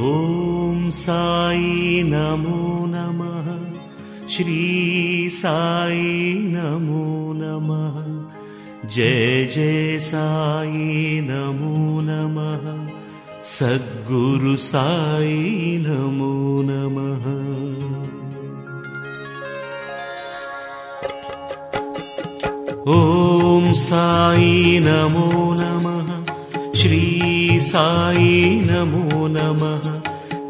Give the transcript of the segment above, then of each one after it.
ಓಂ ಸಾಯಿ ನಮೋ ನಮಃ. ಶ್ರೀ ಸಾಯಿ ನಮೋ ನಮಃ. ಜಯ ಜಯ ಸಾಯಿ ನಮೋ ನಮಃ. ಸದ್ಗುರು ಸಾಯಿ ನಮೋ ನಮಃ. ಓಂ ಸಾಯಿ ನಮೋ ನಮಃ. ಶ್ರೀ ಸಾಯಿ ನಮೋ ನಮಃ.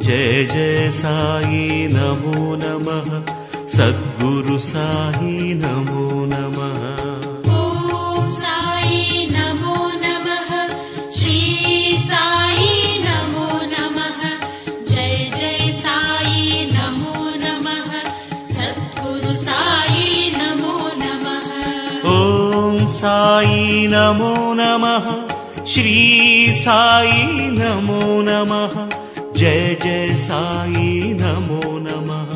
ಜಯ ಜಯ ಸಾಯಿ ನಮೋ ನಮಃ. ಸದ್ಗುರು ಸಾಯಿ ನಮೋ ನಮಃ. ಓಂ ಸಾಯಿ ನಮೋ ನಮಃ. ಶ್ರೀ ಸಾಯಿ ನಮೋ ನಮಃ. ಜಯ ಜಯ ಸಾಯಿ ನಮೋ ನಮಃ. ಸದ್ಗುರು ಸಾಯಿ ನಮೋ ನಮಃ. ಓಂ ಸಾಯಿ ನಮೋ ನಮಃ. ಶ್ರೀ ಸಾಯಿ ನಮೋ ನಮಃ. ಜಯ ಜಯ ಸಾಯಿ ನಮೋ ನಮಃ.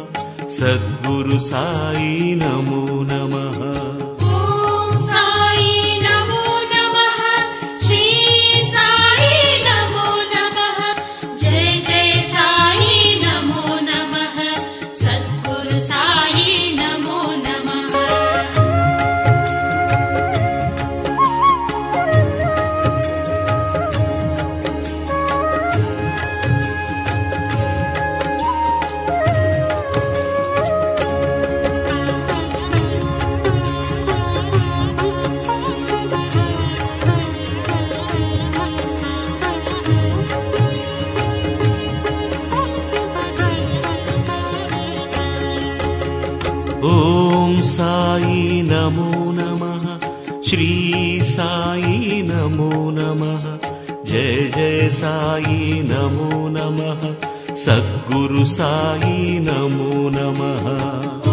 ಸದ್ಗುರು ಸಾಯಿ ನಮೋ ನಮಃ. ಓಂ ಸಾಯಿ ನಮೋ ನಮಃ. ಶ್ರೀ ಸಾಯಿ ನಮೋ ನಮಃ. ಜಯ ಜಯ ಸಾಯಿ ನಮೋ ನಮಃ. ಸದ್ಗುರು ಸಾಯಿ ನಮೋ ನಮಃ. ಓಂ ಸಾಯಿ ನಮೋ ನಮಃ. ಶ್ರೀ ಸಾಯಿ ನಮೋ ನಮಃ. ಜಯ ಜಯ ಸಾಯಿ ನಮೋ ನಮಃ. ಸದ್ಗುರು ಸಾಯಿ ನಮೋ ನಮಃ.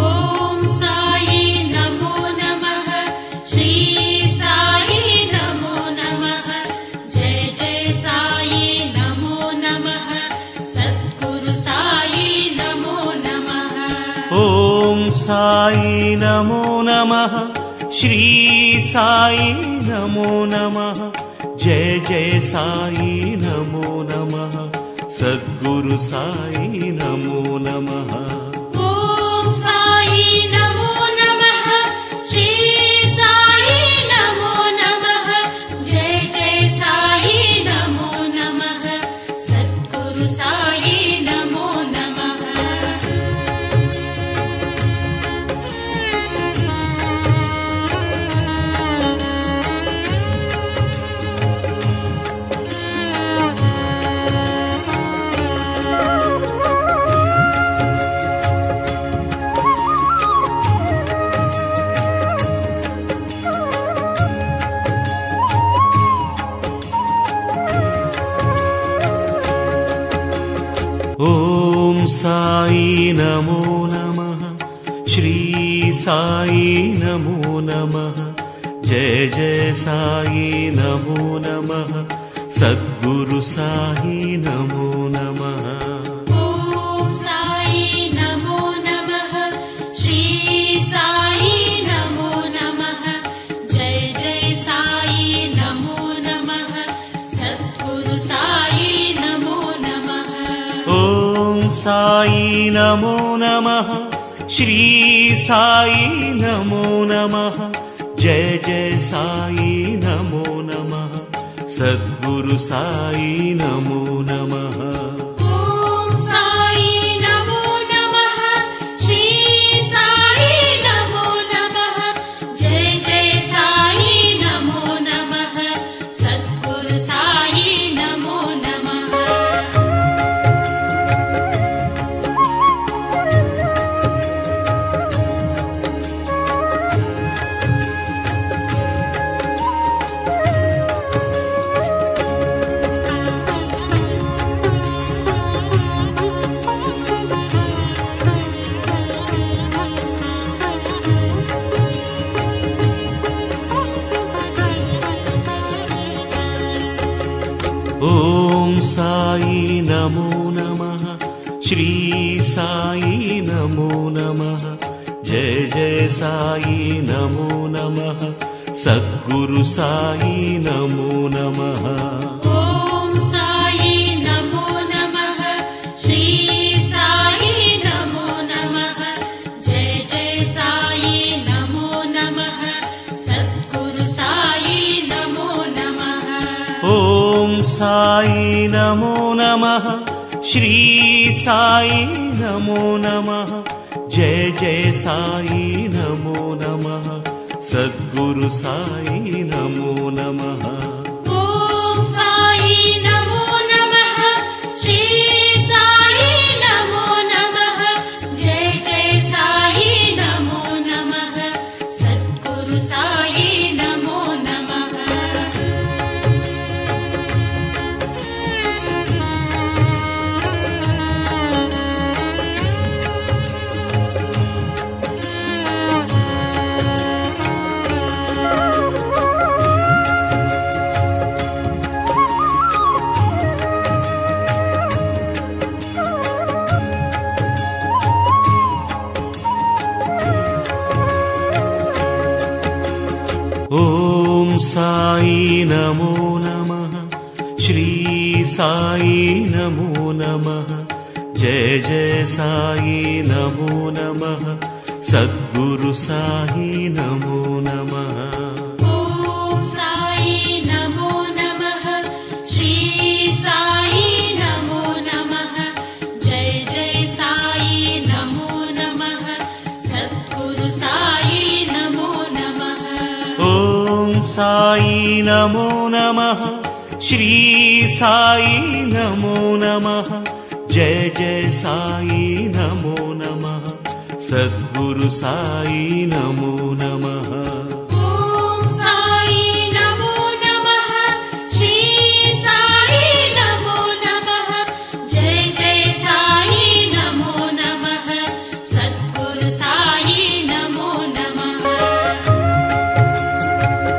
ಓಂ ಸಾಯಿ ನಮೋ ನಮಃ. ಶ್ರೀ ಸಾಯಿ ನಮೋ ನಮಃ. ಜಯ ಜಯ ಸಾಯಿ ನಮೋ ನಮಃ. ಸದ್ಗುರು ಸಾಯಿ ನಮೋ ನಮಃ. ಓಂ ಸಾಯಿ ನಮೋ ನಮಃ. ಶ್ರೀ ಸಾಯಿ ನಮೋ ನಮಃ. ಜಯ ಜಯ ಸಾಯಿ ನಮೋ ನಮಃ. ಸದ್ಗುರು ಸಾಯಿ ನಮೋ ನಮಃ. ಓಂ ಸಾಯಿ ನಮೋ ನಮಃ. ಶ್ರೀ ಸಾಯಿ ನಮೋ ನಮಃ. ಜಯ ಜಯ ಸಾಯಿ ನಮೋ ನಮಃ. ಸದ್ಗುರು ಸಾಯಿ ನಮೋ ನಮಃ. ಓಂ ಸಾಯಿ ನಮೋ ನಮಃ. ಶ್ರೀ ಸಾಯಿ ನಮೋ ನಮಃ. ಜಯ ಜಯ ಸಾಯಿ ನಮೋ ನಮಃ. ಸದ್ಗುರು ಸಾಯಿ ನಮೋ ನಮಃ. ಓಂ ಸಾಯಿ ನಮೋ ನಮಃ. ಶ್ರೀ ಸಾಯಿ ನಮೋ ನಮಃ. ಜಯ ಜಯ ಸಾಯಿ ನಮೋ ನಮಃ. ಸದ್ಗುರು ಸಾಯಿ ನಮೋ ನಮಃ. ಓಂ ಸಾಯಿ ನಮೋ ನಮಃ. ಶ್ರೀ ಸಾಯಿ ನಮೋ ನಮಃ. ಜಯ ಜಯ ಸಾಯಿ ನಮೋ ನಮಃ. ಸದ್ಗುರು ಸಾಯಿ ನಮೋ ನಮಃ. ಓಂ ಸಾಯಿ ನಮೋ ನಮಃ. ಶ್ರೀ ಸಾಯಿ ನಮೋ ನಮಃ. ಜಯ ಜಯ ಸಾಯಿ ನಮೋ ನಮಃ. ಸದ್ಗುರು ಸಾಯಿ ನಮೋ ನಮಃ. ಓಂ ಸಾಯಿ ನಮೋ ನಮಃ. ಶ್ರೀ ಸಾಯಿ ನಮೋ ನಮಃ. ಜಯ ಜಯ ಸಾಯಿ ನಮೋ ನಮಃ. ಸದ್ಗುರು ಸಾಯಿ ನಮೋ ನಮಃ. ಓಂ ಸಾಯಿ ನಮೋ ನಮಃ. साई नमो नमः श्री साई नमो नमः जय जय साई नमो नमः सद्गुरु साई नमो नमः ॐ साई नमो नमः श्री साई नमो नमः जय जय साई नमो नमः सद्गुरु साई नमो नमः ॐ साई नमो नमः श्री साई नमो नमः जय जय साई नमो नमः सद्गुरु साई नमो नमः ॐ साई नमो नमः श्री साई नमो नमः जय जय साई नमो नमः सद्गुरु साई नमो नमः ॐ साई नमो नमः श्री साई नमो नमः जय जय साई नमो नमः सद्गुरु साई नमो नमः ॐ साई नमो नमः श्री साई नमो नमः जय जय साई नमो नमः सद्गुरु साई नमो नमः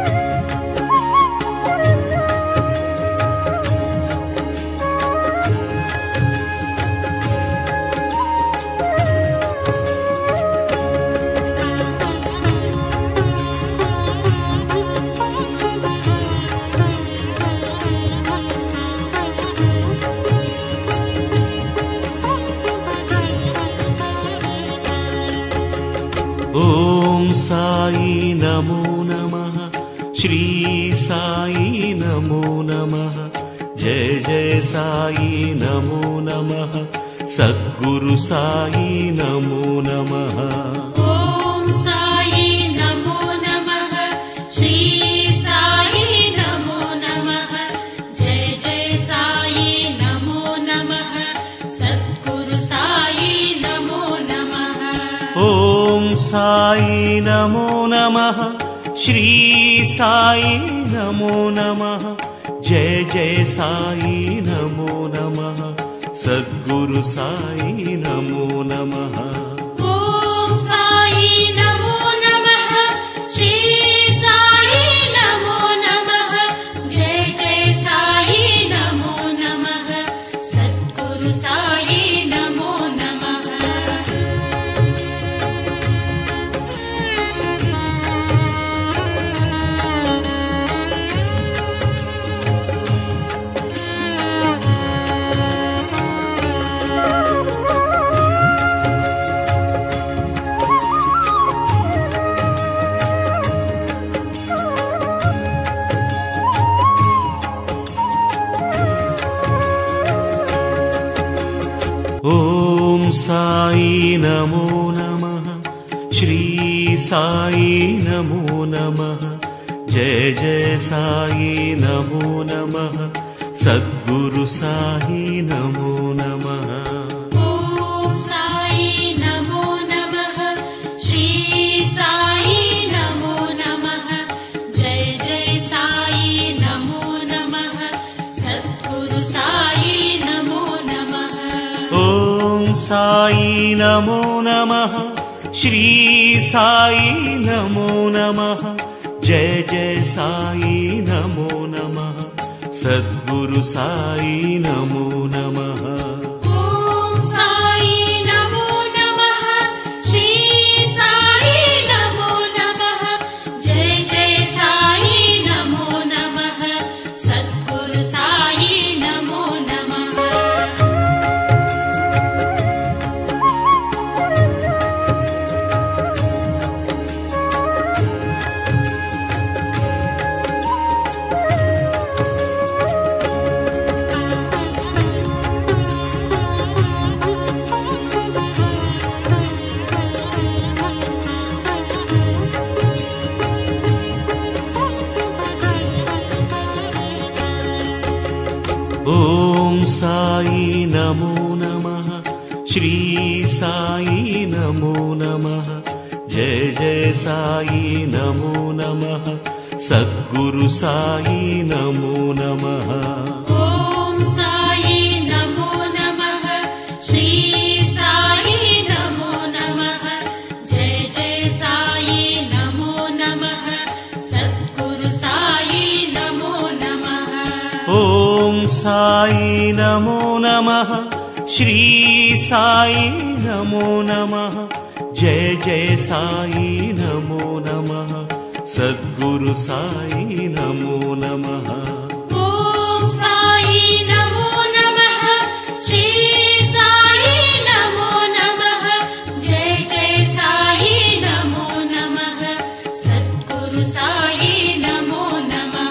ॐ साई नमो नमः श्री साई नमो नमः जय जय साई नमो नमः सद्गुरु साई नमो नमः ॐ साई नमो नमः श्री साई नमो नमः जय जय साई नमो नमः सद्गुरु साई नमो नमः ॐ साई नमो नमः श्री साई नमो नमः जय जय साई नमो नमः सद्गुरु साई नमो नमः ॐ साई नमो नमः श्री साई नमो नमः जय जय साई नमो नमः सद्गुरु साई नमो नमः ॐ साई नमो नमः श्री साई नमो नमः जय जय साई नमो नमः सद्गुरु साई नमो नमः ॐ साई नमो नमः श्री साई नमो नमः जय जय साई नमो नमः सद्गुरु साई नमो नमः ॐ साई नमो नमः श्री साई नमो नमः जय जय साई नमो नमः सद्गुरु साई नमो नमः ॐ साई नमो नमः श्री साई नमो नमः जय जय साई नमो नमः सद्गुरु साई नमो नमः ಓಂ ಸಾಯಿ ನಮೋ ನಮಃ ಶ್ರೀ ಸಾಯಿ ನಮೋ ನಮಃ ಜಯ ಜಯ ಸಾಯಿ ನಮೋ ನಮಃ ಸದ್ಗುರು ಸಾಯಿ ನಮೋ ನಮಃ ಓಂ ಸಾಯಿ ನಮೋ ನಮಃ ಶ್ರೀ ಸಾಯಿ ನಮೋ ನಮಃ ಜಯ ಜಯ ಸಾಯಿ ನಮೋ ನಮಃ ಸದ್ಗುರು ಸಾಯಿ ನಮೋ ನಮಃ ಓಂ ಸಾಯಿ ನಮೋ ನಮಃ ಶ್ರೀ ಸಾಯಿ ನಮೋ ನಮಃ ಜಯ ಜಯ ಸಾಯಿ ನಮೋ ನಮಃ ಸದ್ಗುರು ಸಾಯಿ ನಮೋ ನಮಃ ಓಂ ಸಾಯಿ ನಮೋ ನಮಃ ಶ್ರೀ ಸಾಯಿ ನಮೋ ನಮಃ ಜಯ ಜಯ ಸಾಯಿ ನಮೋ ನಮಃ ಸದ್ಗುರು ಸಾಯಿ ನಮೋ ನಮಃ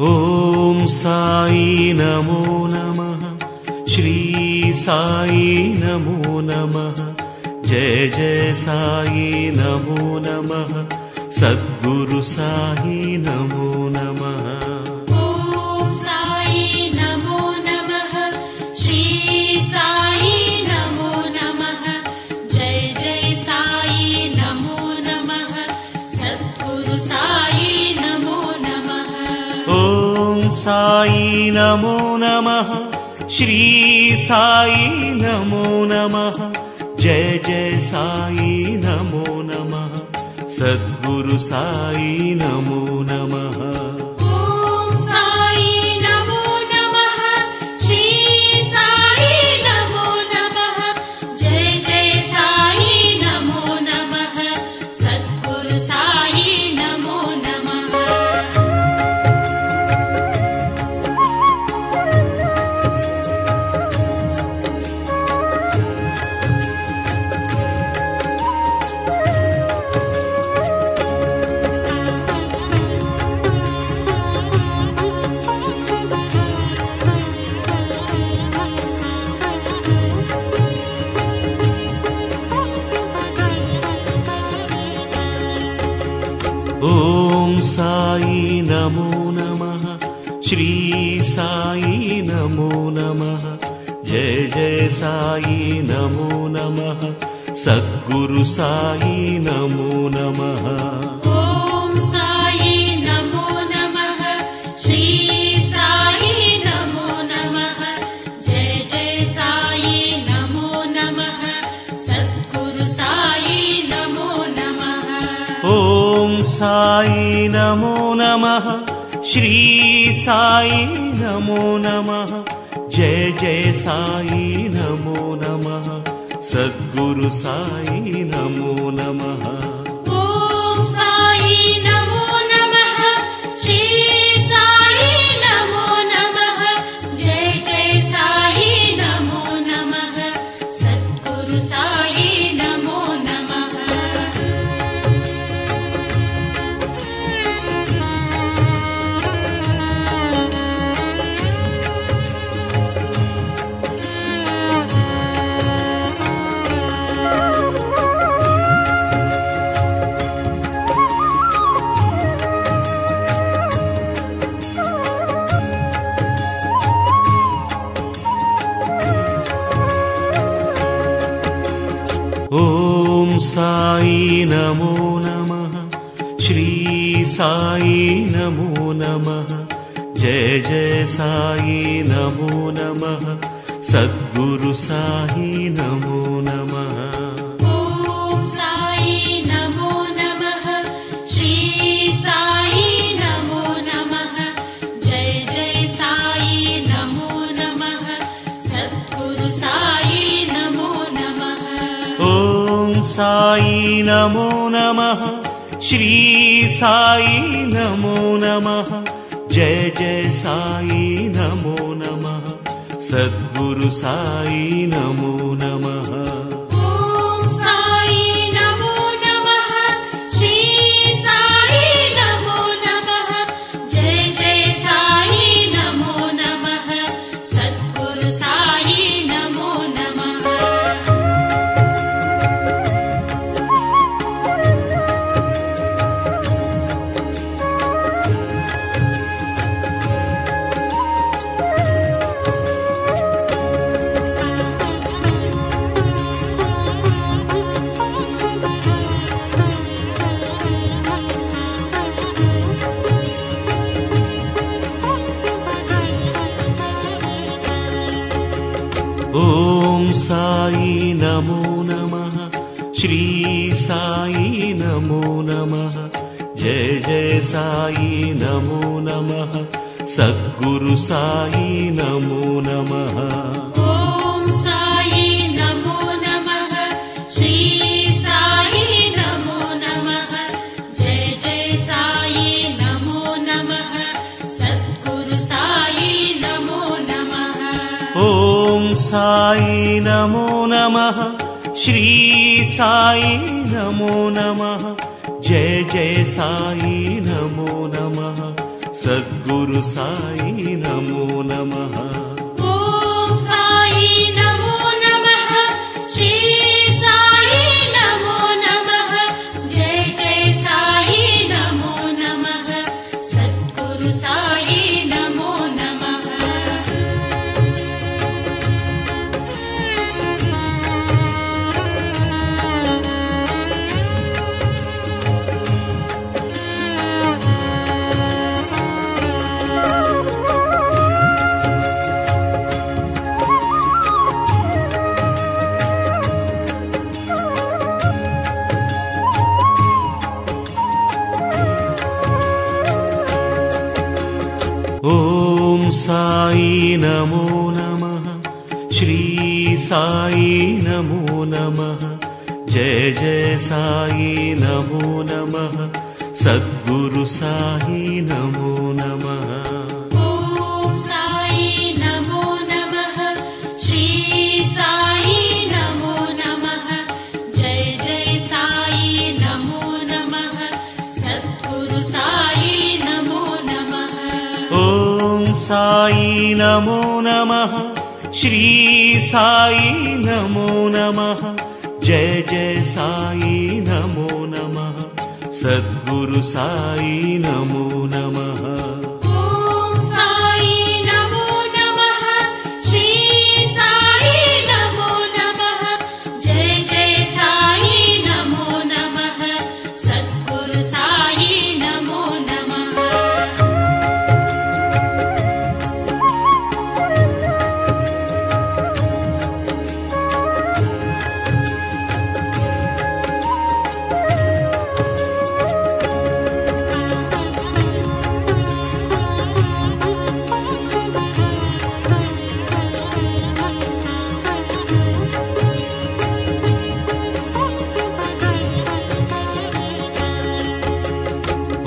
ಓಂ ಸಾಯಿ ನಮೋ ನಮಃ ಶ್ರೀ ಸಾಯಿ ನಮೋ ನಮಃ ಜಯ ಜಯ ಸಾಯಿ ನಮೋ ನಮಃ ಸದ್ಗುರು ಸಾಯಿ ನಮೋ ನಮಃ ಓಂ ಸಾಯಿ ನಮೋ ನಮಃ ಶ್ರೀ ಸಾಯಿ ನಮೋ ನಮಃ ಜಯ ಜಯ ಸಾಯಿ ನಮೋ ನಮಃ ಸದ್ಗುರು ಸಾಯಿ ನಮೋ ನಮಃ ಓಂ ಸಾಯಿ ನಮೋ ನಮಃ ಶ್ರೀ ಸಾಯಿ ನಮೋ ನಮಃ ಜಯ ಜಯ ಸಾಯಿ ನಮೋ ನಮಃ ಸದ್ಗುರು ಸಾಯಿ ನಮೋ ನಮಃ ಓಂ ಸಾಯಿ ನಮೋ ನಮಃ ಶ್ರೀ ಸಾಯಿ ನಮೋ ನಮಃ ಜಯ ಜಯ ಸಾಯಿ ನಮೋ ನಮಃ ಸದ್ಗುರು ಸಾಯಿ ನಮೋ ನಮಃ ಓಂ ಸಾಯಿ ನಮೋ ನಮಃ ಶ್ರೀ ಸಾಯಿ ನಮೋ ನಮಃ ಜಯ ಜಯ ಸಾಯಿ ನಮೋ ನಮಃ ಸದ್ಗುರು ಸಾಯಿ ನಮೋ ನಮಃ ಓಂ ಸಾಯಿ ನಮೋ ನಮಃ ಶ್ರೀ ಸಾಯಿ ನಮೋ ನಮಃ ಜಯ ಜಯ ಸಾಯಿ ನಮೋ ನಮಃ ಸದ್ಗುರು ಸಾಯಿ ನಮೋ ನಮಃ ಓಂ ಸಾಯಿ ನಮೋ ನಮಃ ಶ್ರೀ ಸಾಯಿ ನಮೋ ನಮಃ ಜಯ ಜಯ ಸಾಯಿ ನಮೋ ನಮಃ ಸದ್ಗುರು ಸಾಯಿ ನಮೋ ನಮಃ ಓಂ ಸಾಯಿ ನಮೋ ನಮಃ ಶ್ರೀ ಸಾಯಿ ನಮೋ ನಮಃ ಜಯ ಜಯ ಸಾಯಿ ನಮೋ ನಮಃ ಸದ್ಗುರು ಸಾಯಿ ನಮೋ ನಮಃ ಓಂ ಸಾಯಿ ನಮೋ ನಮಃ ಶ್ರೀ ಸಾಯಿ ನಮೋ ನಮಃ ಜಯ ಜಯ ಸಾಯಿ ನಮೋ ನಮಃ ಸದ್ಗುರು ಸಾಯಿ ನಮೋ ನಮಃ ಓಂ ಸಾಯಿ ನಮೋ ನಮಃ ಶ್ರೀ ಸಾಯಿ ನಮೋ ನಮಃ ಜಯ ಜಯ ಸಾಯಿ ನಮೋ ನಮಃ ಸದ್ಗುರು ಸಾಯಿ ನಮೋ ನಮಃ ಓಂ ಸಾಯಿ ನಮೋ ನಮಃ ಶ್ರೀ ಸಾಯಿ ನಮೋ ನಮಃ ಜಯ ಜಯ ಸಾಯಿ ನಮೋ ನಮಃ सद्गुरु साई नमो नमः। ॐ साई नमो नमः, श्री साई नमो नमः, जय जय साई नमो नमः, सद्गुरु साई नमो नमः। ॐ साई नमो नमः, श्री साई नमो नमः, जय जय साई नमो नमः, सद्गुरु साई नमो नमः। ॐ साई नमो नमः, श्री साई नमो नमः, जय जय साई नमो नमः, सद्गुरु साई नमो नमः। ॐ साई नमो नमः, श्री साई नमो नमः, जय जय साई नमो नमः, सद्गुरु साई नमो नमः। ॐ साई नमो नमः, श्री साई नमो नमः, जय जय साई नमो नमः, सद्गुरु साई नमो नमः। ॐ साई नमो नमः, श्री साई नमो नमः, जय जय साई नमो नमः, सद्गुरु साई नमो नमः। ॐ साई नमो नमः, श्री साई नमो नमः, जय जय साई नमो नमः, सद्गुरु साई नमो नमः। ॐ साई नमो नमः, श्री साई नमो नमः, जय जय साई नमो नमः, सद्गुरु साई नमो नमः। ॐ साई नमो नमः, श्री साई नमो नमः, जय जय साई नमो नमः, सद्गुरु साई नमो नमः।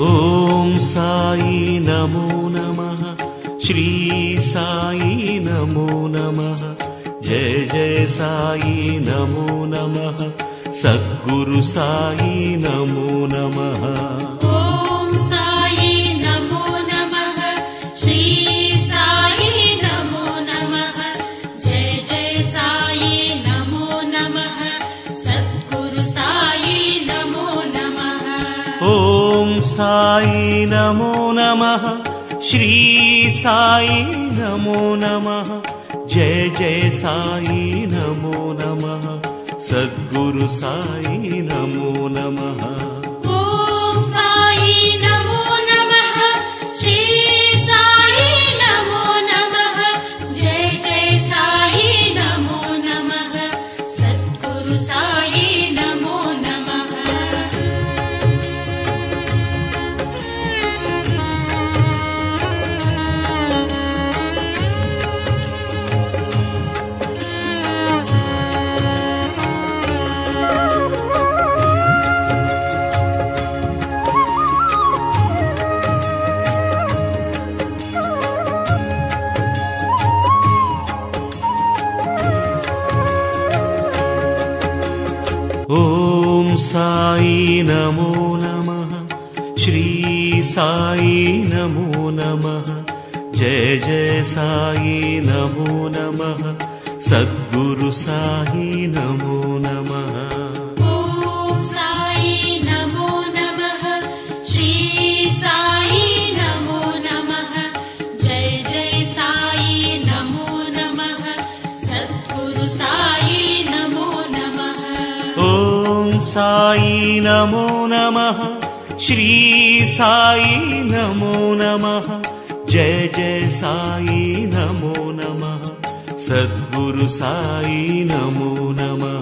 ॐ साई नमो नमः, श्री साई नमो नमः, जय जय साई नमो नमः, सद्गुरु साई नमो नमः। ॐ साई नमो नमः, श्री साई नमो नमः, जय जय साई नमो नमः, सद्गुरु साई नमो नमः। ॐ साई नमो नमः, श्री साई नमो नमः, जय जय साई नमो नमः, सद्गुरु साई नमो नमः। ॐ साई नमो नमः, श्री साई नमो नमः, जय जय साई नमो नमः, सद्गुरु साई नमो नमः। साई नमो नमः श्री साई नमो नमः जय जय साई नमो नमः सद्गुरु साई नमो नमः ॐ साई नमो नमः श्री साई नमो नमः जय जय साई नमो नमः सद्गुरु साई नमो नमः ॐ साई नमो नमः श्री साई नमो नमः जय जय साई नमो नमः सद्गुरु साई नमो नमः